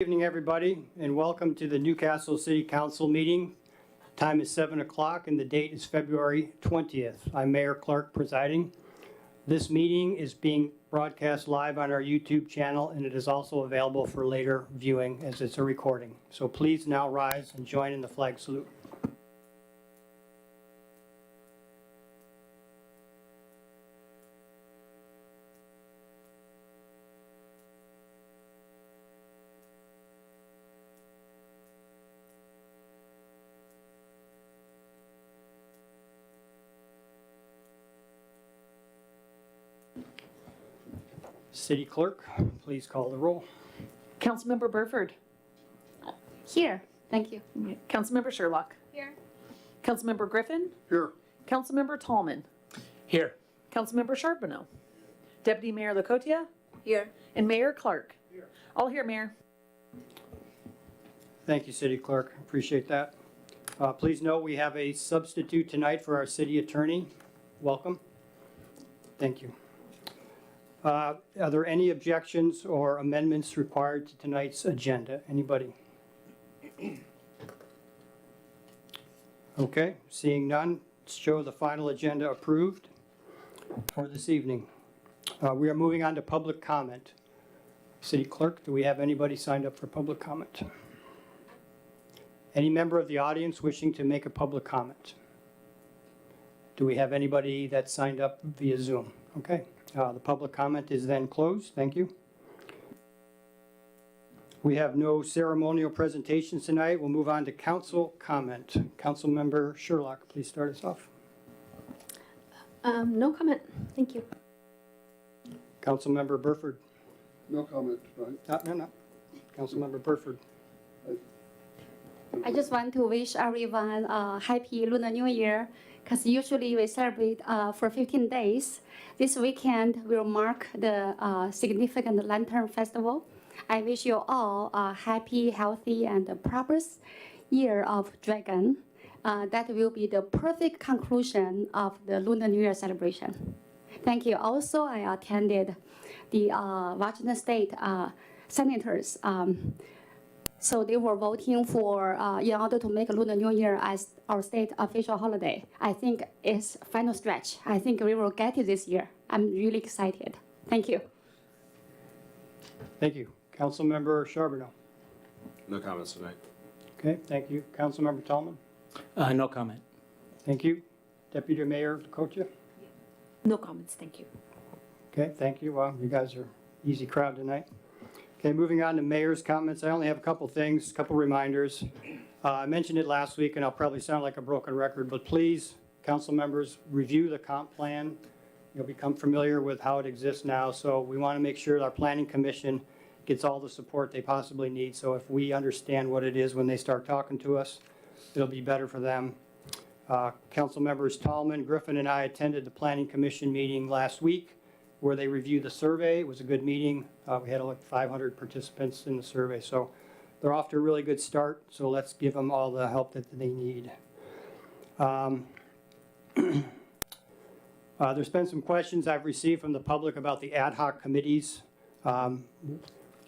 Good evening, everybody, and welcome to the Newcastle City Council meeting. Time is 7 o'clock and the date is February 20th. I'm Mayor Clark presiding. This meeting is being broadcast live on our YouTube channel, and it is also available for later viewing as it's a recording. So please now rise and join in the flag salute. City Clerk, please call the roll. Councilmember Burford. Here, thank you. Councilmember Sherlock. Here. Councilmember Griffin. Here. Councilmember Tallman. Here. Councilmember Charbonneau. Deputy Mayor Lacotia. Here. And Mayor Clark. All here, Mayor. Thank you, City Clerk. Appreciate that. Please note we have a substitute tonight for our city attorney. Welcome. Thank you. Are there any objections or amendments required to tonight's agenda? Anybody? Okay, seeing none, show the final agenda approved for this evening. We are moving on to public comment. City Clerk, do we have anybody signed up for public comment? Any member of the audience wishing to make a public comment? Do we have anybody that signed up via Zoom? Okay. The public comment is then closed. Thank you. We have no ceremonial presentations tonight. We'll move on to council comment. Councilmember Sherlock, please start us off. No comment. Thank you. Councilmember Burford. No comment tonight. No. Councilmember Burford. I just want to wish everyone a happy Lunar New Year, because usually we celebrate for 15 days. This weekend will mark the significant Lantern Festival. I wish you all a happy, healthy, and prosperous Year of Dragon. That will be the perfect conclusion of the Lunar New Year celebration. Thank you. Also, I attended the Washington State senators. So they were voting for, in order to make Lunar New Year as our state official holiday. I think it's final stretch. I think we will get it this year. I'm really excited. Thank you. Thank you. Councilmember Charbonneau. No comments tonight. Okay, thank you. Councilmember Tallman. No comment. Thank you. Deputy Mayor Lacotia. No comments, thank you. Okay, thank you. Well, you guys are easy crowd tonight. Okay, moving on to mayor's comments. I only have a couple things, a couple reminders. I mentioned it last week, and I'll probably sound like a broken record, but please, council members, review the comp plan. You'll become familiar with how it exists now, so we want to make sure our planning commission gets all the support they possibly need. So if we understand what it is when they start talking to us, it'll be better for them. Council members Tallman, Griffin, and I attended the planning commission meeting last week where they reviewed the survey. It was a good meeting. We had like 500 participants in the survey, so they're off to a really good start. So let's give them all the help that they need. There's been some questions I've received from the public about the ad hoc committees.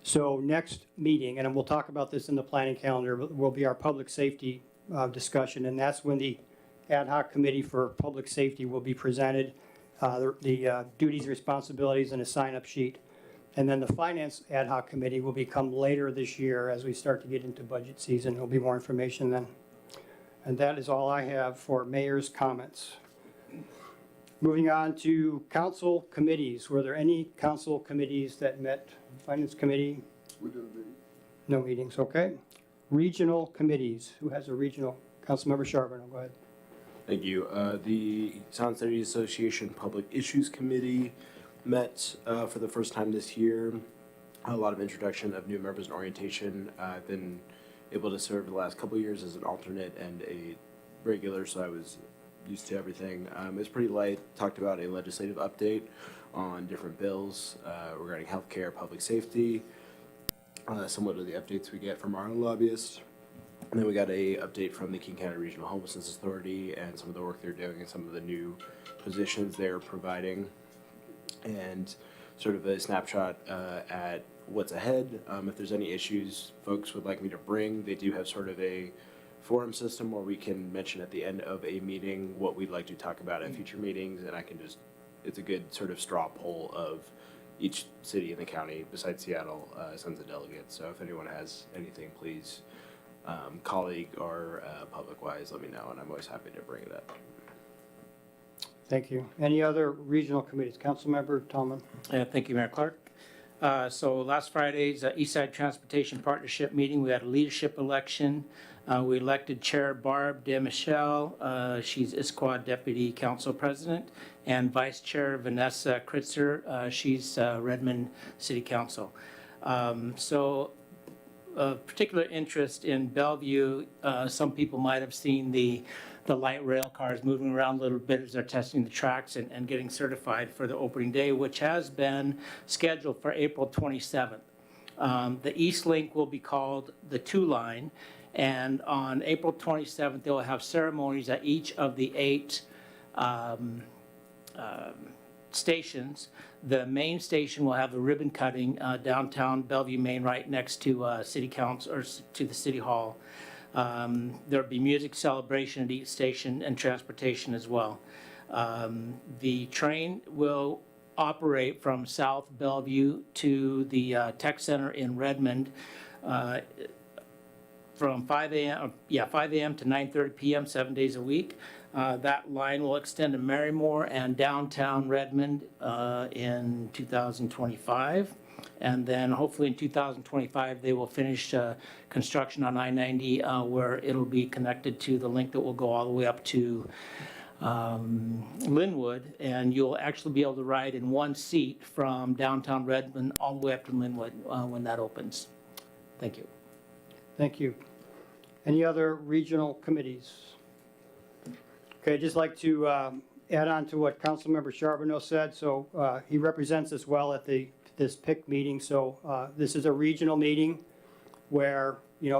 So next meeting, and we'll talk about this in the planning calendar, will be our public safety discussion, and that's when the ad hoc committee for public safety will be presented. The duties, responsibilities, and a sign-up sheet. And then the finance ad hoc committee will become later this year as we start to get into budget season. There'll be more information then. And that is all I have for mayor's comments. Moving on to council committees. Were there any council committees that met? Finance committee? We did a meeting. No meetings, okay. Regional committees. Who has a regional? Councilmember Charbonneau, go ahead. Thank you. The Sound Studies Association Public Issues Committee met for the first time this year. A lot of introduction of new members and orientation. I've been able to serve the last couple of years as an alternate and a regular, so I was used to everything. It's pretty light. Talked about a legislative update on different bills regarding healthcare, public safety, similar to the updates we get from our own lobbyists. And then we got a update from the King County Regional Homelessness Authority and some of the work they're doing and some of the new positions they're providing. And sort of a snapshot at what's ahead. If there's any issues folks would like me to bring, they do have sort of a forum system where we can mention at the end of a meeting what we'd like to talk about at future meetings, and I can just, it's a good sort of straw poll of each city in the county besides Seattle sends a delegate. So if anyone has anything, please, colleague or public-wise, let me know, and I'm always happy to bring it up. Thank you. Any other regional committees? Councilmember Tallman? Thank you, Mayor Clark. So last Friday's East Side Transportation Partnership meeting, we had a leadership election. We elected Chair Barb DeMichelle. She's ISQUAD Deputy Council President, and Vice Chair Vanessa Kritzer. She's Redmond City Council. So of particular interest in Bellevue, some people might have seen the light rail cars moving around a little bit as they're testing the tracks and getting certified for the opening day, which has been scheduled for April 27th. The East Link will be called the 2 Line, and on April 27th, they will have ceremonies at each of the 8 stations. The main station will have the ribbon cutting downtown Bellevue, Maine, right next to City Council, or to the City Hall. There'll be music celebration at each station and transportation as well. The train will operate from South Bellevue to the Tech Center in Redmond from 5 a.m. to 9:30 p.m. 7 days a week. That line will extend to Marymore and downtown Redmond in 2025. And then hopefully in 2025, they will finish construction on I-90 where it'll be connected to the link that will go all the way up to Linwood. And you'll actually be able to ride in one seat from downtown Redmond all the way up to Linwood when that opens. Thank you. Thank you. Any other regional committees? Okay, I'd just like to add on to what Councilmember Charbonneau said. So he represents us well at this PIC meeting. So this is a regional meeting where,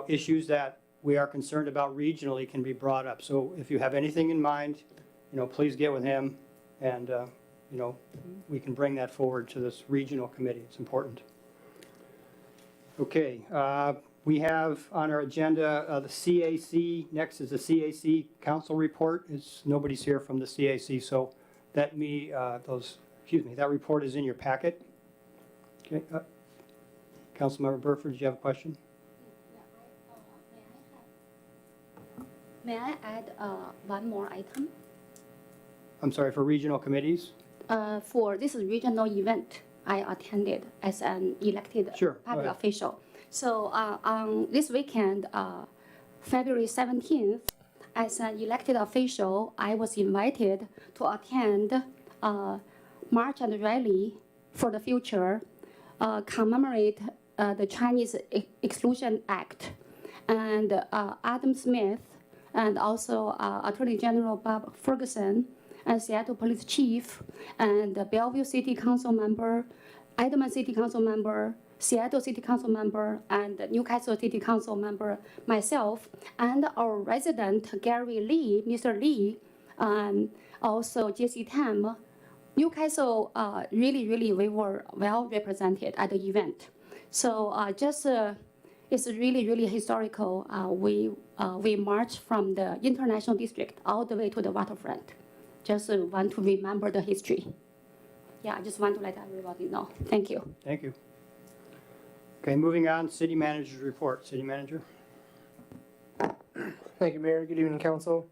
issues that we are concerned about regionally can be brought up. So if you have anything in mind, please get with him and, we can bring that forward to this regional committee. It's important. Okay, we have on our agenda the CAC. Next is the CAC Council Report. Nobody's here from the CAC, so that report is in your packet. Okay, Councilmember Burford, did you have a question? May I add one more item? I'm sorry, for regional committees? For this regional event, I attended as an elected Sure, go public ahead. official. So on this weekend, February 17th, as an elected official, I was invited to attend March and Rally for the Future, commemorate the Chinese Exclusion Act, and Adam Smith, and also Attorney General Bob Ferguson, and Seattle Police Chief, and Bellevue City Council member, Edmond City Council member, Seattle City Council member, and Newcastle City Council member, myself, and our resident Gary Lee, Mr. Lee, and also Jesse Tam. Newcastle, really, we were well represented at the event. So it's really historical. We marched from the International District all the way to the waterfront. Just want to remember the history. Yeah, I just want to let everybody know. Thank you. Thank you. Okay, moving on, City Manager's report. City Manager? Thank you, Mayor. Good evening, Council.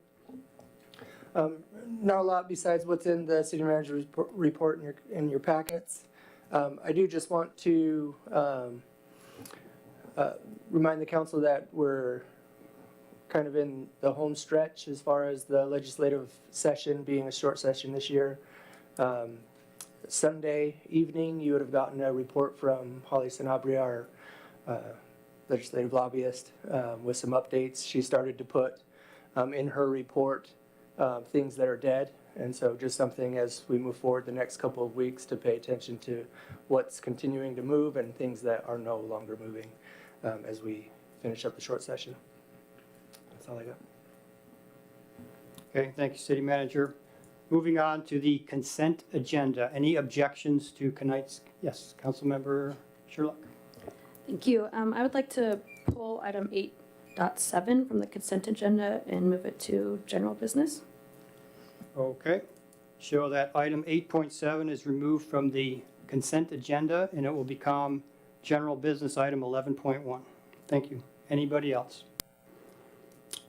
Not a lot besides what's in the City Manager's report in your packets. I do just want to remind the Council that we're kind of in the home stretch as far as the legislative session being a short session this year. Sunday evening, you would have gotten a report from Holly Sanabria, our legislative lobbyist, with some updates. She started to put in her report things that are dead, and so just something as we move forward the next couple of weeks to pay attention to what's continuing to move and things that are no longer moving as we finish up the short session. That's all I got. Okay, thank you, City Manager. Moving on to the consent agenda. Any objections to tonight's? Yes, Councilmember Sherlock. Thank you. I would like to pull item 8.7 from the consent agenda and move it to general business. Okay. Show that item 8.7 is removed from the consent agenda, and it will become general business item 11.1. Thank you. Anybody else?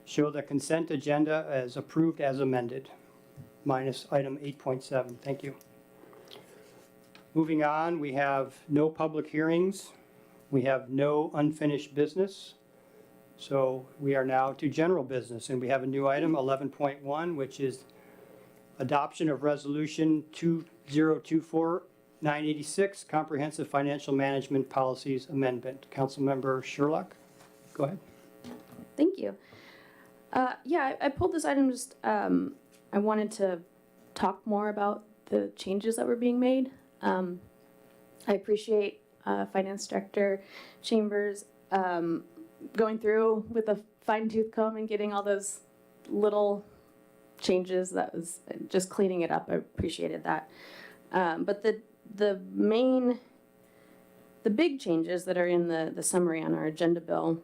Show the consent agenda as approved as amended, minus item 8.7. Thank you. Moving on, we have no public hearings. We have no unfinished business. So we are now to general business, and we have a new item, 11.1, which is adoption of resolution 2024-986, comprehensive financial management policies amendment. Councilmember Sherlock, go ahead. Thank you. Yeah, I pulled this item just, I wanted to talk more about the changes that were being made. I appreciate Finance Director Chambers going through with a fine-tooth comb and getting all those little changes. That was just cleaning it up. I appreciated that. But the big changes that are in the summary on our agenda bill,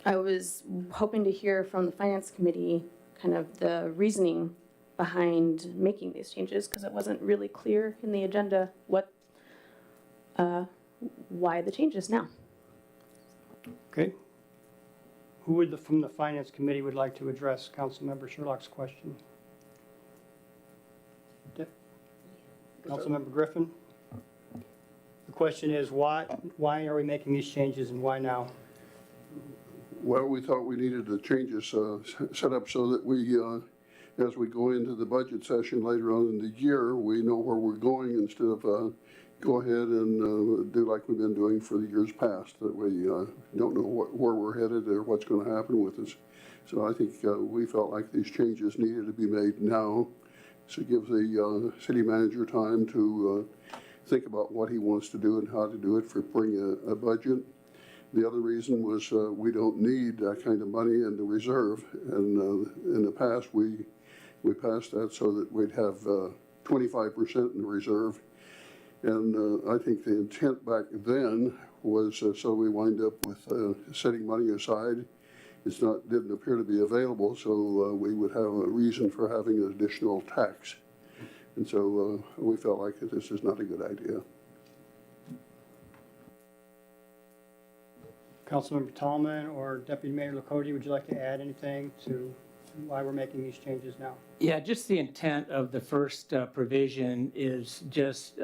I was hoping to hear from the Finance Committee kind of the reasoning behind making these changes, because it wasn't really clear in the agenda why the changes now. Okay. Who would, from the Finance Committee, would like to address Councilmember Sherlock's question? Councilmember Griffin? The question is, why are we making these changes and why now? Well, we thought we needed the changes set up so that we, as we go into the budget session later on in the year, we know where we're going instead of go ahead and do like we've been doing for the years past. That we don't know where we're headed or what's going to happen with us. So I think we felt like these changes needed to be made now. So give the city manager time to think about what he wants to do and how to do it for bring a budget. The other reason was we don't need that kind of money in the reserve. And in the past, we passed that so that we'd have 25% in the reserve. And I think the intent back then was so we wind up with setting money aside. Didn't appear to be available, so we would have a reason for having an additional tax. And so we felt like this is not a good idea. Councilmember Tallman or Deputy Mayor Lakota, would you like to add anything to why we're making these changes now? Yeah, just the intent of the first provision is just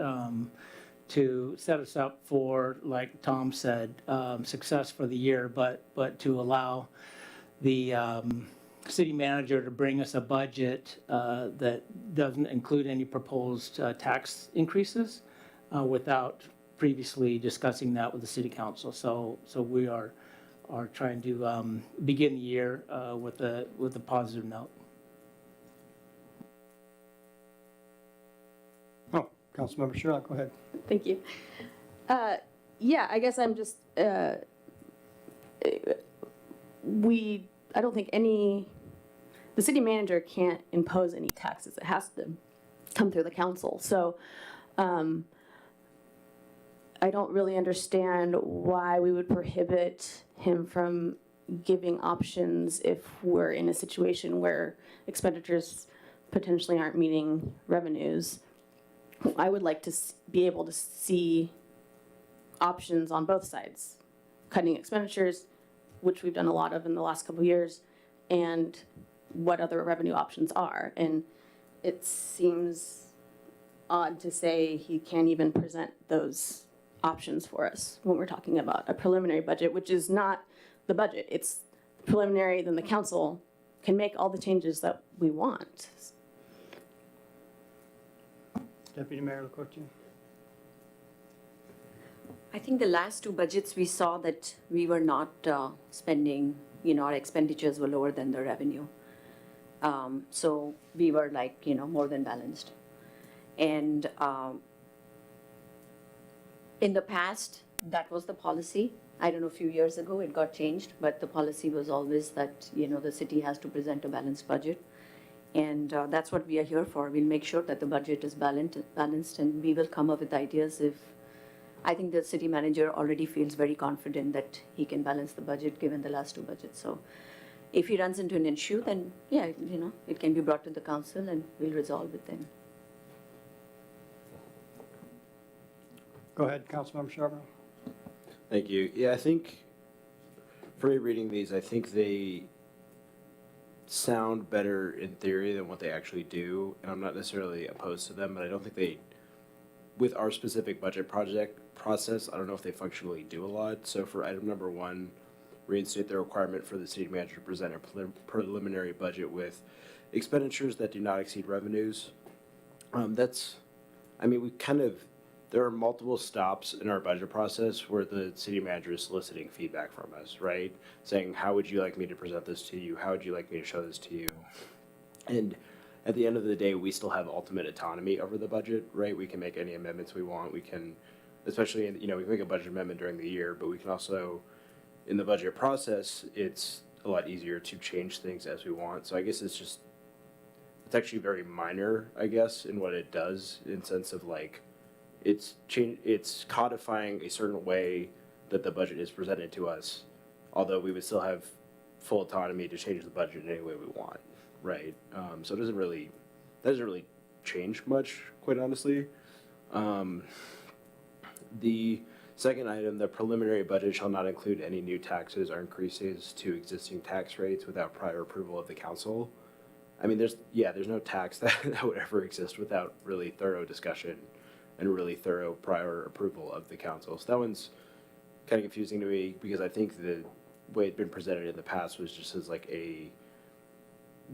to set us up for, like Tom said, success for the year, but to allow the city manager to bring us a budget that doesn't include any proposed tax increases without previously discussing that with the city council. So we are trying to begin the year with a positive note. Oh, Councilmember Sherlock, go ahead. Thank you. Yeah, I guess I'm just, I don't think the city manager can't impose any taxes. It has to come through the council. So I don't really understand why we would prohibit him from giving options if we're in a situation where expenditures potentially aren't meeting revenues. I would like to be able to see options on both sides, cutting expenditures, which we've done a lot of in the last couple of years, and what other revenue options are. And it seems odd to say he can't even present those options for us when we're talking about a preliminary budget, which is not the budget. It's preliminary, then the council can make all the changes that we want. Deputy Mayor Lakota. I think the last two budgets we saw that we were not spending, our expenditures were lower than the revenue. So we were more than balanced. And in the past, that was the policy. I don't know, a few years ago it got changed, but the policy was always that, the city has to present a balanced budget. And that's what we are here for. We'll make sure that the budget is balanced, and we will come up with ideas if I think the city manager already feels very confident that he can balance the budget given the last two budgets. So if he runs into an issue, then yeah, it can be brought to the council and we'll resolve it then. Go ahead, Councilmember Charbonneau. Thank you. Yeah, I think, for me reading these, I think they sound better in theory than what they actually do, and I'm not necessarily opposed to them, but I don't think they, with our specific budget project process, I don't know if they functionally do a lot. So for item number 1, reinstate the requirement for the city manager to present a preliminary budget with expenditures that do not exceed revenues. There are multiple stops in our budget process where the city manager is soliciting feedback from us, right? Saying, how would you like me to present this to you? How would you like me to show this to you? And at the end of the day, we still have ultimate autonomy over the budget, right? We can make any amendments we want. We can, especially, we can make a budget amendment during the year, but we can also, in the budget process, it's a lot easier to change things as we want. So I guess it's actually very minor, I guess, in what it does, in sense of like, it's codifying a certain way that the budget is presented to us, although we would still have full autonomy to change the budget in any way we want, right? So that doesn't really change much, quite honestly. The second item, the preliminary budget shall not include any new taxes or increases to existing tax rates without prior approval of the council. I mean, there's no tax that would ever exist without really thorough discussion and really thorough prior approval of the council. So that one's kind of confusing to me because I think the way it'd been presented in the past was just as like a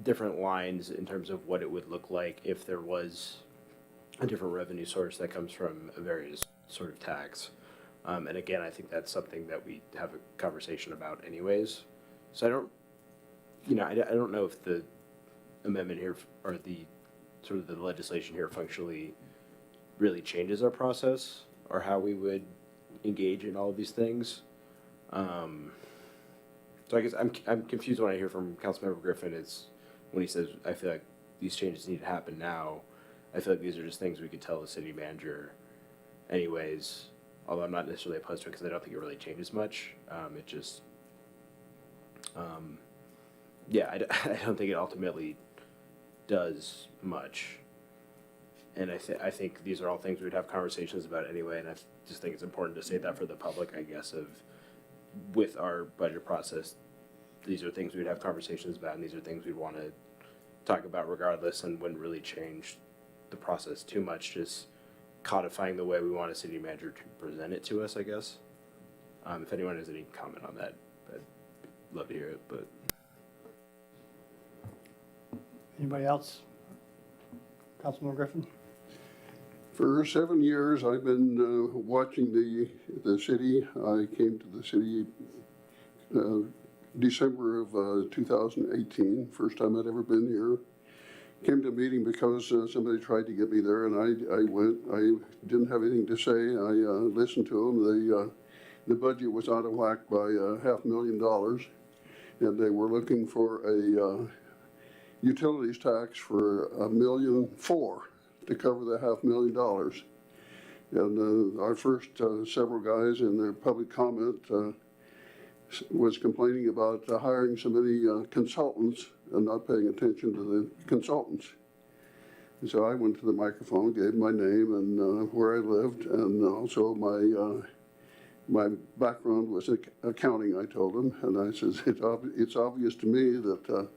different lines in terms of what it would look like if there was a different revenue source that comes from a various sort of tax. And again, I think that's something that we have a conversation about anyways. So I don't know if the amendment here or the sort of the legislation here functionally really changes our process or how we would engage in all of these things. So I guess I'm confused when I hear from Councilmember Griffin is when he says, I feel like these changes need to happen now. I feel like these are just things we could tell the city manager anyways, although I'm not necessarily opposed to it because I don't think it really changes much. I don't think it ultimately does much. And I think these are all things we'd have conversations about anyway, and I just think it's important to say that for the public, I guess, with our budget process, these are things we'd have conversations about, and these are things we'd want to talk about regardless, and wouldn't really change the process too much, just codifying the way we want a city manager to present it to us, I guess. If anyone has any comment on that, I'd love to hear it, but. Anybody else? Councilman Griffin? For 7 years, I've been watching the city. I came to the city December of 2018, first time I'd ever been here. Came to a meeting because somebody tried to get me there, and I went. I didn't have anything to say. I listened to them. The budget was out of whack by $500,000, and they were looking for a utilities tax for $1.4 million to cover the $500,000. And our first several guys in their public comment was complaining about hiring so many consultants and not paying attention to the consultants. And so I went to the microphone, gave my name and where I lived, and also my background was accounting, I told them. And I said, it's obvious to me that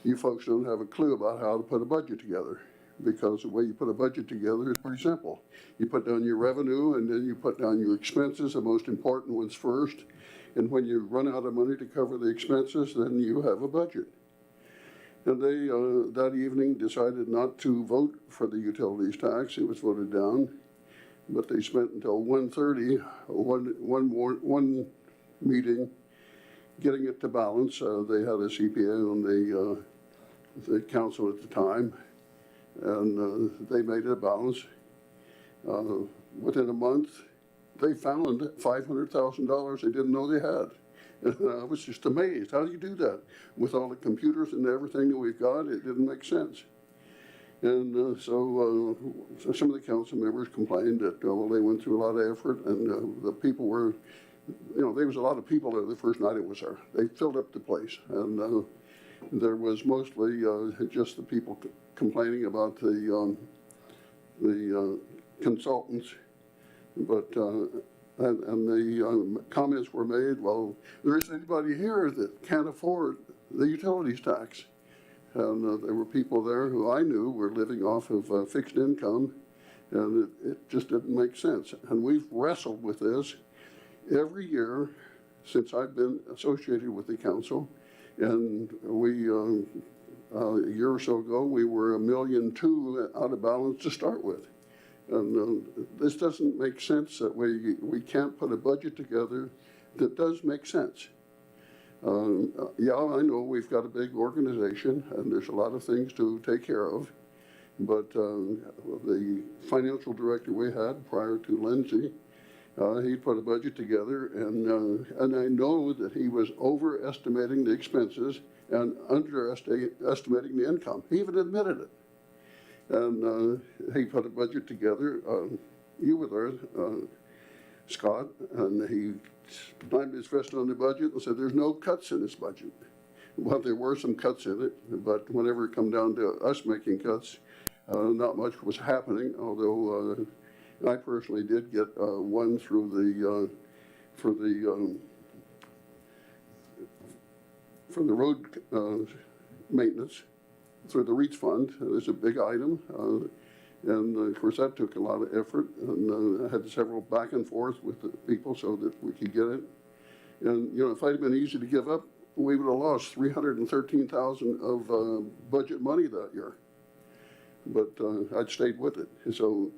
you folks don't have a clue about how to put a budget together, because the way you put a budget together is pretty simple. You put down your revenue, and then you put down your expenses, the most important ones first. And when you run out of money to cover the expenses, then you have a budget. And they, that evening, decided not to vote for the utilities tax. It was voted down. But they spent until 1:30, one meeting, getting it to balance. They had a CPA on the council at the time, and they made it balance. Within a month, they found $500,000 they didn't know they had. And I was just amazed. How do you do that? With all the computers and everything that we've got, it didn't make sense. And so some of the council members complained that, well, they went through a lot of effort and the people were, there was a lot of people there the first night it was there. They filled up the place. And there was mostly just the people complaining about the consultants. But, and the comments were made, well, there isn't anybody here that can't afford the utilities tax. And there were people there who I knew were living off of fixed income, and it just didn't make sense. And we've wrestled with this every year since I've been associated with the council. And we, a year or so ago, we were $1.2 million out of balance to start with. And this doesn't make sense that we can't put a budget together that does make sense. Yeah, I know we've got a big organization and there's a lot of things to take care of, but the financial director we had prior to Lindsay, he put a budget together, and I know that he was overestimating the expenses and underestimating the income. He even admitted it. And he put a budget together. You were there, Scott, and he slammed his fist on the budget and said, "There's no cuts in this budget." Well, there were some cuts in it, but whenever it come down to us making cuts, not much was happening. Although I personally did get one through the for the road maintenance through the REACH fund. It was a big item. And of course, that took a lot of effort, and I had several back and forth with the people so that we could get it. And, if I'd been easy to give up, we would have lost $313,000 of budget money that year. But I'd stayed with it. So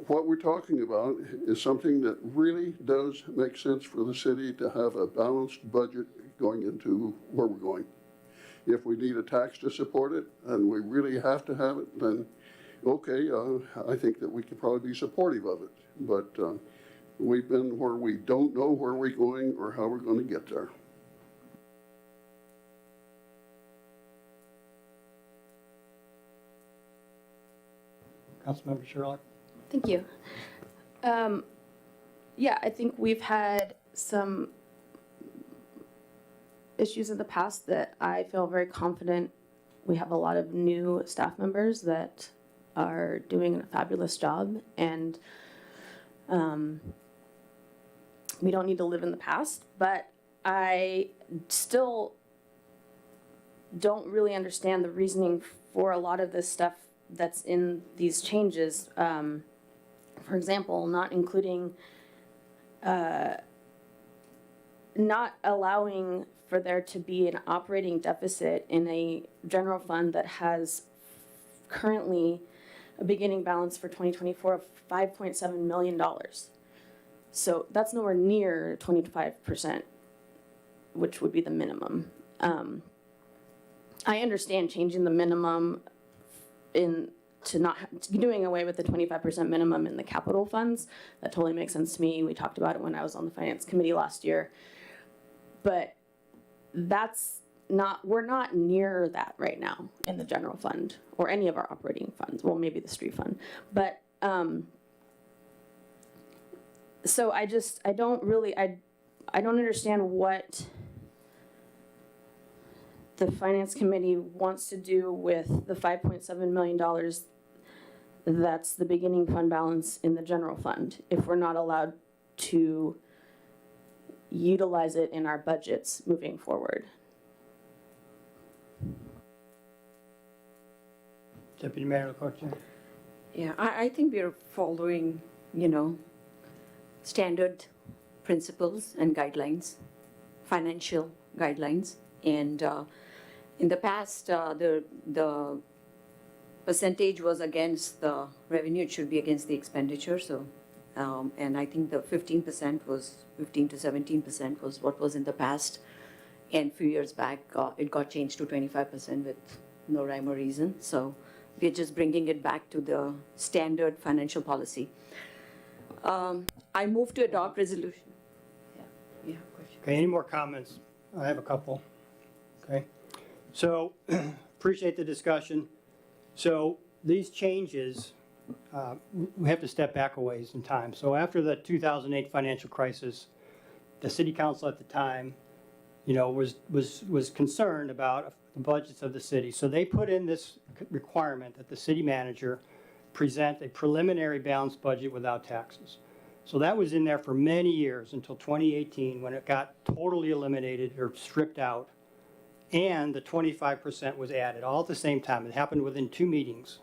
what we're talking about is something that really does make sense for the city to have a balanced budget going into where we're going. If we need a tax to support it, and we really have to have it, then okay, I think that we could probably be supportive of it, but we've been where we don't know where we're going or how we're going to get there. Councilmember Sherlock. Thank you. Yeah, I think we've had some issues in the past that I feel very confident. We have a lot of new staff members that are doing a fabulous job, and we don't need to live in the past, but I still don't really understand the reasoning for a lot of this stuff that's in these changes. For example, not including, not allowing for there to be an operating deficit in a general fund that has currently a beginning balance for 2024 of $5.7 million. So that's nowhere near 25%, which would be the minimum. I understand changing the minimum to doing away with the 25% minimum in the capital funds. That totally makes sense to me. We talked about it when I was on the finance committee last year. But we're not near that right now in the general fund or any of our operating funds. Well, maybe the street fund. But so I don't understand what the finance committee wants to do with the $5.7 million that's the beginning fund balance in the general fund if we're not allowed to utilize it in our budgets moving forward. Deputy Mayor LaCourtier. Yeah, I think we're following, standard principles and guidelines, financial guidelines. And in the past, the percentage was against the revenue. It should be against the expenditure. So, and I think the 15% was 15 to 17% was what was in the past. And a few years back, it got changed to 25% with no rhyme or reason. So we're just bringing it back to the standard financial policy. I move to adopt resolution. Yeah, question. Okay, any more comments? I have a couple. Okay, so appreciate the discussion. So these changes, we have to step back a ways in time. So after the 2008 financial crisis, the city council at the time, was concerned about the budgets of the city. So they put in this requirement that the city manager present a preliminary balanced budget without taxes. So that was in there for many years until 2018 when it got totally eliminated or stripped out. And the 25% was added all at the same time. It happened within 2 meetings,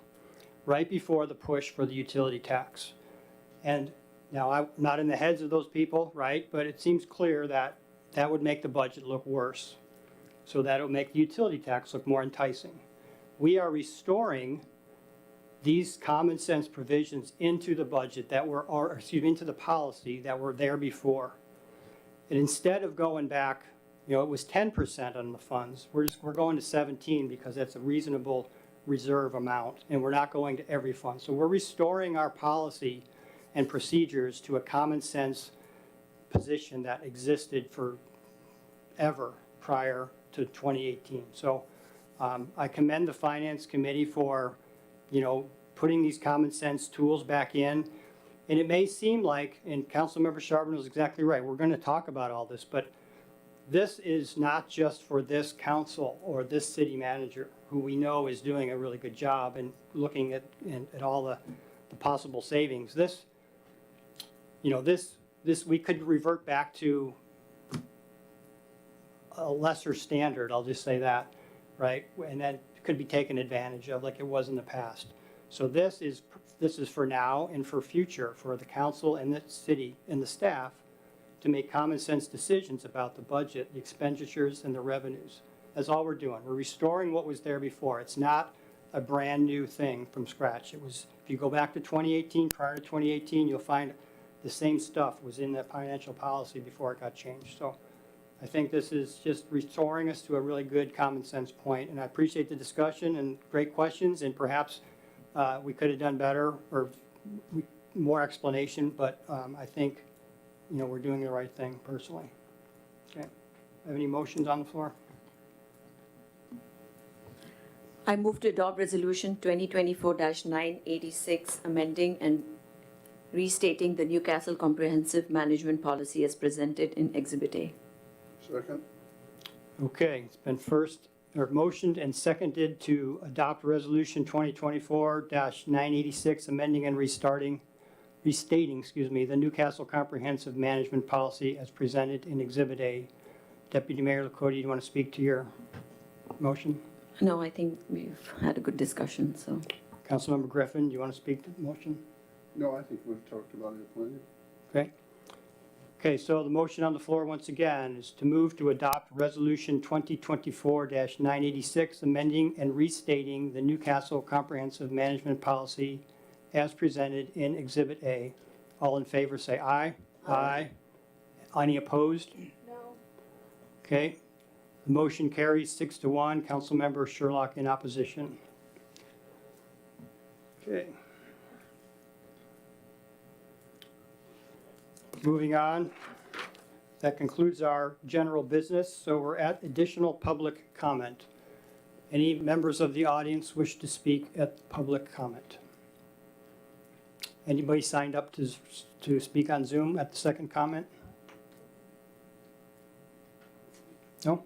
right before the push for the utility tax. And now I'm not in the heads of those people, right? But it seems clear that that would make the budget look worse. So that would make the utility tax look more enticing. We are restoring these common sense provisions into the budget that were, or excuse me, into the policy that were there before. And instead of going back, it was 10% on the funds, we're going to 17 because that's a reasonable reserve amount, and we're not going to every fund. So we're restoring our policy and procedures to a common sense position that existed forever prior to 2018. So I commend the Finance Committee for, putting these common sense tools back in. And it may seem like, and Councilmember Charbonneau is exactly right, we're going to talk about all this, but this is not just for this council or this city manager, who we know is doing a really good job in looking at all the possible savings. This, we could revert back to a lesser standard, I'll just say that, right? And that could be taken advantage of like it was in the past. So this is for now and for future, for the council and the city and the staff to make common sense decisions about the budget, the expenditures, and the revenues. That's all we're doing. We're restoring what was there before. It's not a brand new thing from scratch. It was, if you go back to 2018, prior to 2018, you'll find the same stuff was in the financial policy before it got changed. So I think this is just restoring us to a really good common sense point, and I appreciate the discussion and great questions, and perhaps we could have done better or more explanation, but I think, we're doing the right thing personally. Okay. Have any motions on the floor? I move to adopt Resolution 2024-986, amending and restating the Newcastle Comprehensive Management Policy as presented in Exhibit A. Second? Okay, it's been motioned and seconded to adopt Resolution 2024-986, amending and restating, the Newcastle Comprehensive Management Policy as presented in Exhibit A. Deputy Mayor Licotti, do you want to speak to your motion? No, I think we've had a good discussion, so. Councilmember Griffin, do you want to speak to the motion? No, I think we've talked about it plenty. Okay. Okay, so the motion on the floor once again is to move to adopt Resolution 2024-986, amending and restating the Newcastle Comprehensive Management Policy as presented in Exhibit A. All in favor say aye. Aye. Any opposed? No. Okay. The motion carries 6-1. Councilmember Sherlock in opposition. Okay. Moving on. That concludes our general business, so we're at additional public comment. Any members of the audience wish to speak at public comment? Anybody signed up to speak on Zoom at the second comment? No?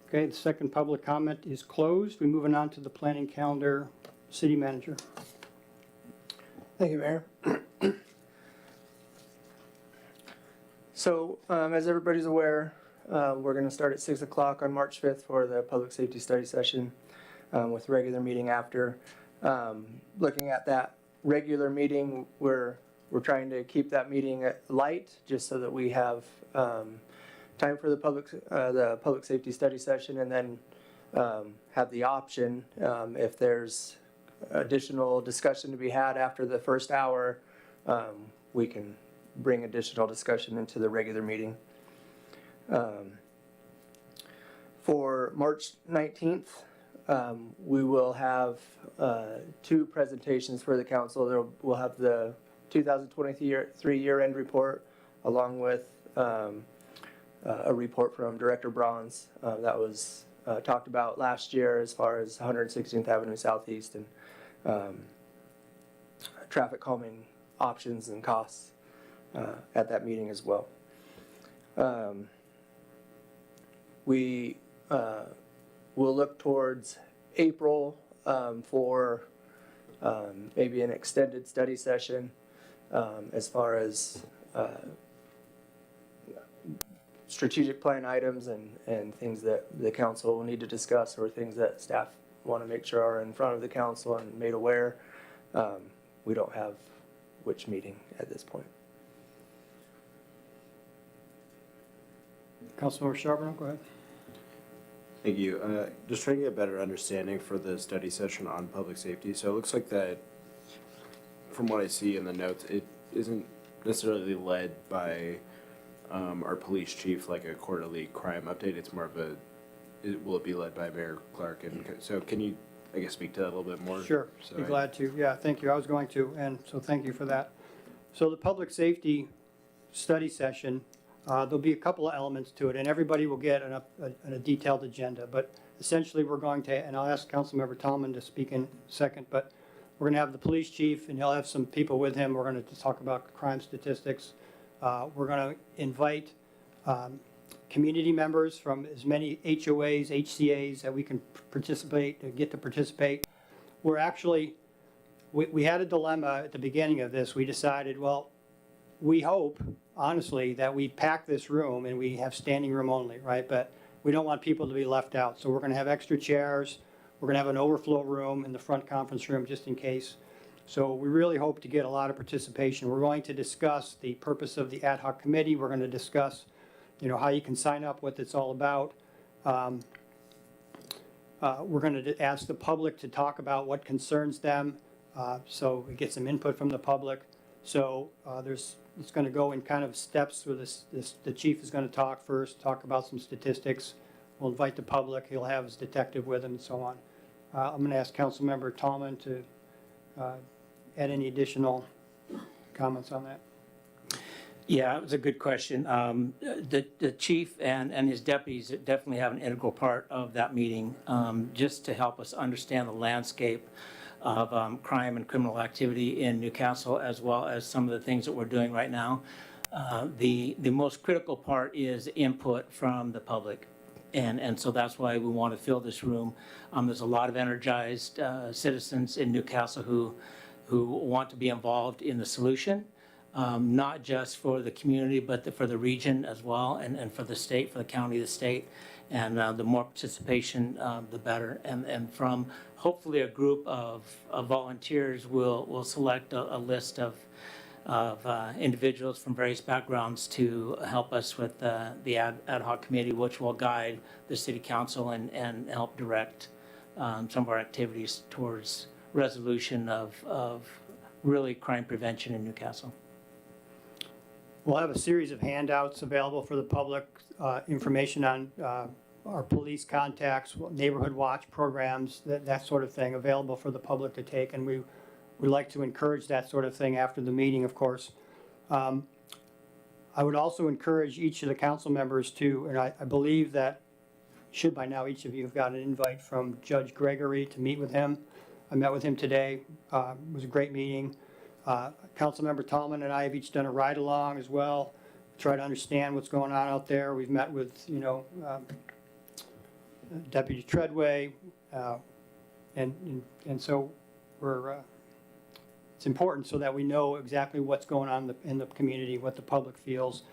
Okay, the second public comment is closed. We're moving on to the planning calendar. City manager. Thank you, Mayor. So, as everybody's aware, we're going to start at 6 o'clock on March 5th for the public safety study session with a regular meeting after. Looking at that regular meeting, we're trying to keep that meeting light just so that we have time for the public safety study session, and then have the option, if there's additional discussion to be had after the first hour, we can bring additional discussion into the regular meeting. For March 19th, we will have 2 presentations for the council. We'll have the 2023 year-end report along with a report from Director Bronze that was talked about last year as far as 116th Avenue Southeast and traffic calming options and costs at that meeting as well. We will look towards April for maybe an extended study session as far as strategic plan items and things that the council will need to discuss, or things that staff want to make sure are in front of the council and made aware. We don't have which meeting at this point. Councilmember Charbonneau, go ahead. Thank you. Just trying to get a better understanding for the study session on public safety. So it looks like that, from what I see in the notes, it isn't necessarily led by our police chief, like a quarterly crime update. It's more of will it be led by Mayor Clark? And so can you, I guess, speak to that a little bit more? Sure, be glad to. Yeah, thank you. I was going to, and so thank you for that. So the public safety study session, there'll be a couple of elements to it, and everybody will get a detailed agenda. But essentially, we're going to, and I'll ask Councilmember Tallman to speak in a second, but we're going to have the police chief, and he'll have some people with him. We're going to talk about crime statistics. We're going to invite community members from as many HOAs, HCAs that we can get to participate. We're actually, we had a dilemma at the beginning of this. We decided, well, we hope, honestly, that we pack this room and we have standing room only, right? But we don't want people to be left out. So we're going to have extra chairs. We're going to have an overflow room in the front conference room just in case. So we really hope to get a lot of participation. We're going to discuss the purpose of the ad hoc committee. We're going to discuss, how you can sign up, what it's all about. We're going to ask the public to talk about what concerns them, so we get some input from the public. So it's going to go in kind of steps where the chief is going to talk first, talk about some statistics. We'll invite the public. He'll have his detective with him and so on. I'm going to ask Councilmember Tallman to add any additional comments on that. Yeah, it was a good question. The chief and his deputies definitely have an integral part of that meeting, just to help us understand the landscape of crime and criminal activity in Newcastle, as well as some of the things that we're doing right now. The most critical part is input from the public. And so that's why we want to fill this room. There's a lot of energized citizens in Newcastle who want to be involved in the solution, not just for the community, but for the region as well, and for the state, for the county, the state. And the more participation, the better. And from hopefully a group of volunteers, we'll select a list of individuals from various backgrounds to help us with the ad hoc committee, which will guide the city council and help direct some of our activities towards resolution of really crime prevention in Newcastle. We'll have a series of handouts available for the public, information on our police contacts, neighborhood watch programs, that sort of thing available for the public to take. And we like to encourage that sort of thing after the meeting, of course. I would also encourage each of the council members to, and I believe that should by now each of you have got an invite from Judge Gregory to meet with him. I met with him today. It was a great meeting. Councilmember Tallman and I have each done a ride along as well, try to understand what's going on out there. We've met with, Deputy Treadway, and so it's important so that we know exactly what's going on in the community, what the public feels.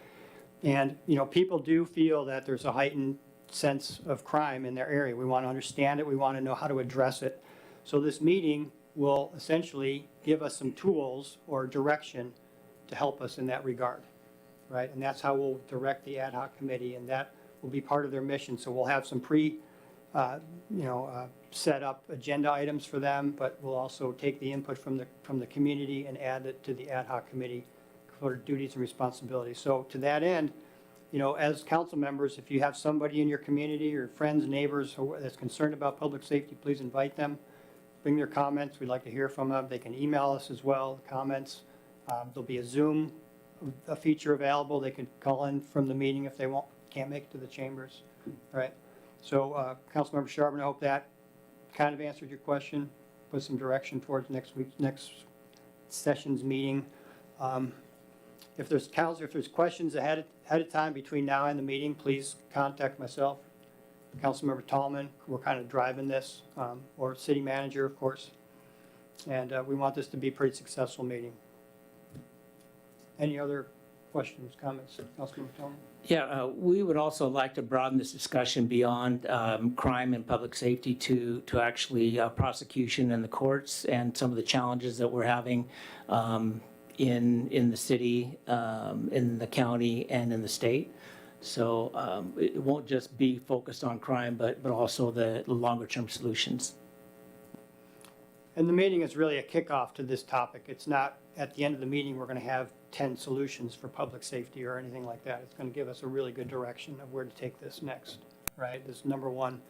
And, people do feel that there's a heightened sense of crime in their area. We want to understand it. We want to know how to address it. So this meeting will essentially give us some tools or direction to help us in that regard, right? And that's how we'll direct the ad hoc committee, and that will be part of their mission. So we'll have some set up agenda items for them, but we'll also take the input from the community and add it to the ad hoc committee for duties and responsibilities. So to that end, as council members, if you have somebody in your community or friends, neighbors that's concerned about public safety, please invite them. Bring their comments. We'd like to hear from them. They can email us as well, comments. There'll be a Zoom feature available. They can call in from the meeting if they can't make it to the chambers. All right. So, Councilmember Charbonneau, I hope that kind of answered your question. put some direction towards next session's meeting. If there's questions ahead of time between now and the meeting, please contact myself, Councilmember Tallman. We're kind of driving this, or city manager, of course. And we want this to be a pretty successful meeting. Any other questions, comments, Councilmember Tallman? Yeah, we would also like to broaden this discussion beyond crime and public safety to actually prosecution in the courts and some of the challenges that we're having in the city, in the county, and in the state. So it won't just be focused on crime, but also the longer-term solutions. And the meeting is really a kickoff to this topic. It's not, at the end of the meeting, we're going to have 10 solutions for public safety or anything like that. It's going to give us a really good direction of where to take this next, right? This is number one,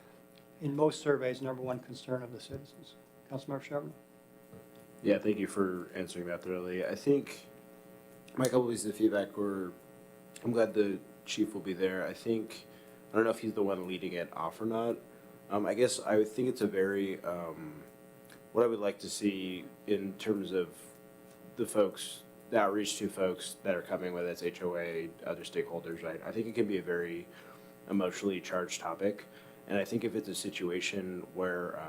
in most surveys, number one concern of the citizens. Councilmember Charbonneau? Yeah, thank you for answering that thoroughly. I think my couple pieces of feedback were, I'm glad the chief will be there. I don't know if he's the one leading it off or not. I guess I would think it's a very, what I would like to see in terms of the outreach to folks that are coming, whether it's HOA, other stakeholders, right? I think it can be a very emotionally charged topic. And I think if it's a situation where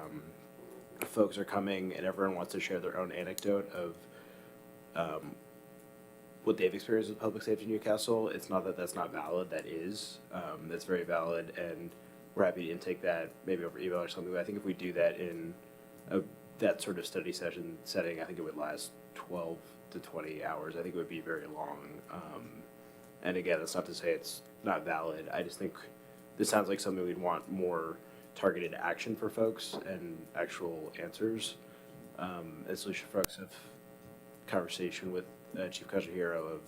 folks are coming and everyone wants to share their own anecdote of what they've experienced with public safety in Newcastle, it's not that that's not valid. That is. That's very valid, and we're happy to intake that maybe over email or something. But I think if we do that in that sort of study session setting, I think it would last 12 to 20 hours. I think it would be very long. And again, that's not to say it's not valid. I just think this sounds like something we'd want more targeted action for folks and actual answers. And solution folks have conversation with Chief Kajihiro of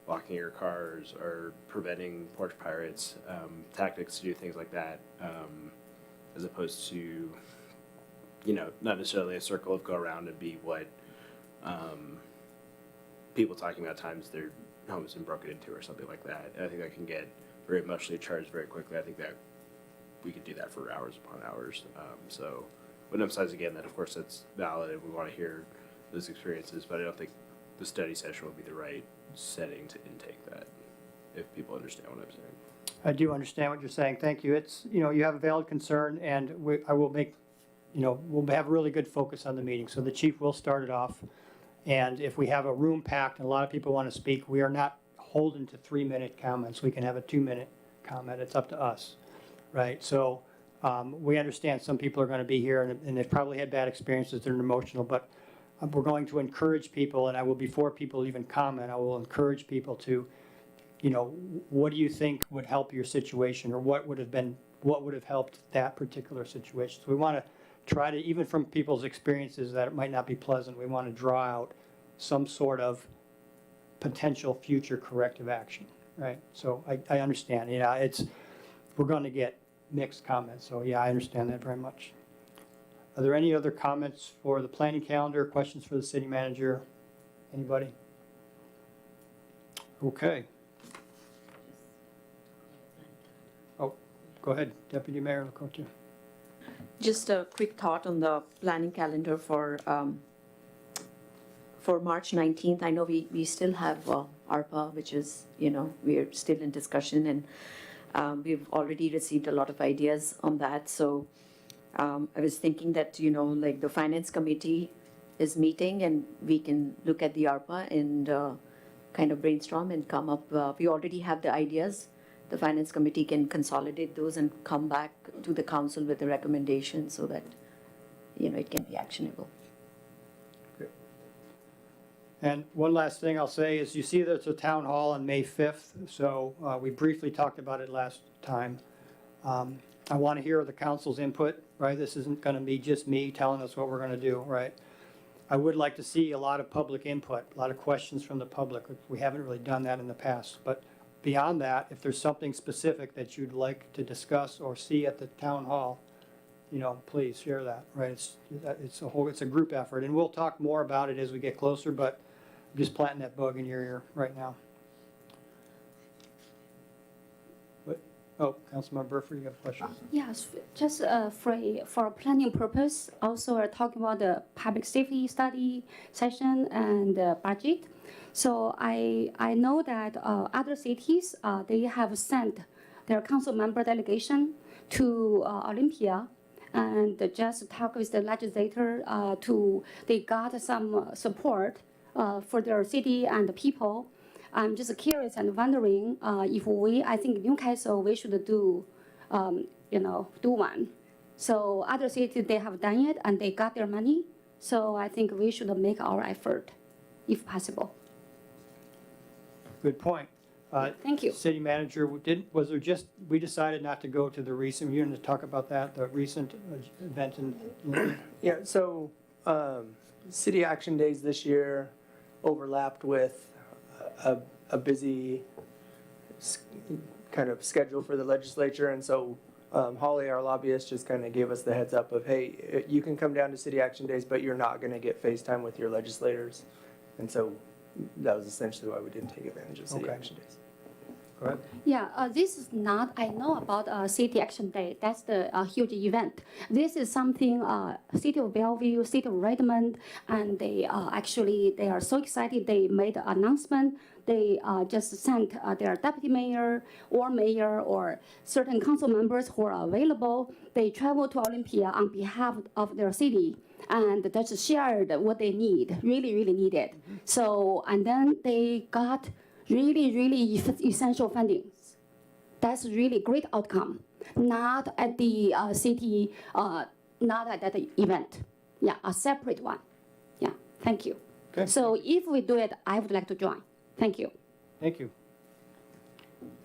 locking your cars or preventing porch pirates, tactics to do things like that, as opposed to, not necessarily a circle of go around and be what people talking about times their home has been broken into or something like that. And I think that can get very emotionally charged very quickly. I think that we could do that for hours upon hours. So would emphasize again that of course that's valid and we want to hear those experiences, but I don't think the study session would be the right setting to intake that, if people understand what I'm saying. I do understand what you're saying. Thank you. It's, you have a valid concern, and I will make, we'll have a really good focus on the meeting. So the chief will start it off. And if we have a room packed and a lot of people want to speak, we are not holden to 3-minute comments. We can have a 2-minute comment. It's up to us, right? So we understand some people are going to be here and they've probably had bad experiences. They're emotional, but we're going to encourage people, and I will, before people even comment, I will encourage people to, what do you think would help your situation, or what would have helped that particular situation? So we want to try to, even from people's experiences that it might not be pleasant, we want to draw out some sort of potential future corrective action, right? So I understand, we're going to get mixed comments. So yeah, I understand that very much. Are there any other comments for the planning calendar, questions for the city manager? Anybody? Okay. Oh, go ahead, Deputy Mayor Lacotia. Just a quick thought on the planning calendar for March 19th. I know we still have ARPA, which is, we're still in discussion, and we've already received a lot of ideas on that. So I was thinking that, like the finance committee is meeting and we can look at the ARPA and kind of brainstorm and come up. We already have the ideas. The finance committee can consolidate those and come back to the council with a recommendation so that, it can be actionable. And one last thing I'll say is you see there's a town hall on May 5th. So we briefly talked about it last time. I want to hear the council's input, right? This isn't going to be just me telling us what we're going to do, right? I would like to see a lot of public input, a lot of questions from the public. We haven't really done that in the past. But beyond that, if there's something specific that you'd like to discuss or see at the town hall, please share that, right? It's a group effort. And we'll talk more about it as we get closer, but I'm just planting that bug in your ear right now. Oh, Councilmember Burford, you have a question? Yes, just for planning purpose, also we're talking about the public safety study session and budget. So I know that other cities, they have sent their council member delegation to Olympia and just talk with the legislator they got some support for their city and the people. I'm just curious and wondering if I think Newcastle, we should do one. So other cities, they have done it and they got their money. So I think we should make our effort, if possible. Good point. Thank you. City manager, we decided not to go to the recent, you want to talk about that, the recent event in, Yeah, so city action days this year overlapped with a busy kind of schedule for the legislature. And so Holly, our lobbyist, just kind of gave us the heads up of, hey, you can come down to city action days, but you're not going to get FaceTime with your legislators. And so that was essentially why we didn't take advantage of city Okay. action days. go ahead. Yeah, this is not, I know about City Action Day. That's the huge event. This is something City of Bellevue, City of Redmond, and they are so excited. They made an announcement. They just sent their deputy mayor or certain council members who are available. They travel to Olympia on behalf of their city and just shared what they need, really, really need it. So, and then they got really, really essential funding. That's really great outcome. Not at the city, not at that event. Yeah, a separate one. Yeah, thank you. Okay. So if we do it, I would like to join. Thank you. Thank you.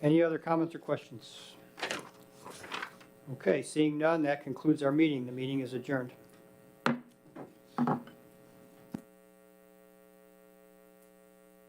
Any other comments or questions? Okay, seeing none, that concludes our meeting. The meeting is adjourned.